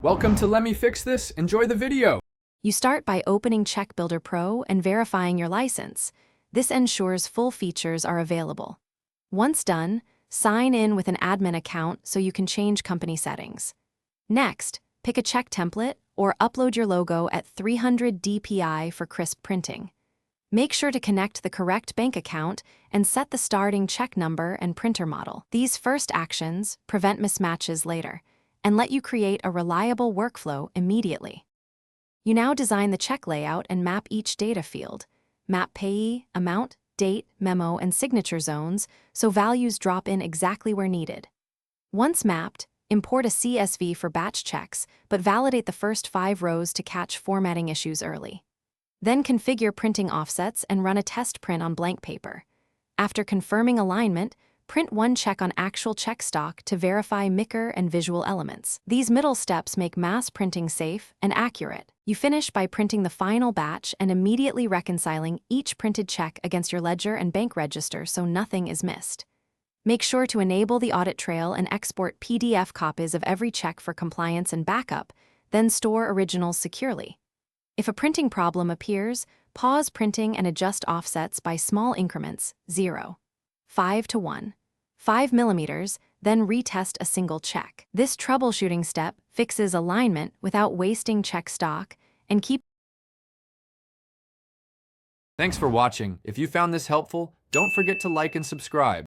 Welcome to Let Me Fix This. Enjoy the video. You start by opening Check Builder Pro and verifying your license. This ensures full features are available. Once done, sign in with an admin account so you can change company settings. Next, pick a check template or upload your logo at 300 dpi for crisp printing. Make sure to connect the correct bank account and set the starting check number and printer model. These first actions prevent mismatches later and let you create a reliable workflow immediately. You now design the check layout and map each data field. Map payee, amount, date, memo, and signature zones so values drop in exactly where needed. Once mapped, import a CSV for batch checks, but validate the first 5 rows to catch formatting issues early. Then configure printing offsets and run a test print on blank paper. After confirming alignment, print one check on actual check stock to verify MICR and visual elements. These middle steps make mass printing safe and accurate. You finish by printing the final batch and immediately reconciling each printed check against your ledger and bank register so nothing is missed. Make sure to enable the audit trail and export PDF copies of every check for compliance and backup, then store originals securely. If a printing problem appears, pause printing and adjust offsets by small increments, 0, 5 to 1, 5 millimeters, then retest a single check. This troubleshooting step fixes alignment without wasting check stock and keep. Thanks for watching. If you found this helpful, don't forget to like and subscribe.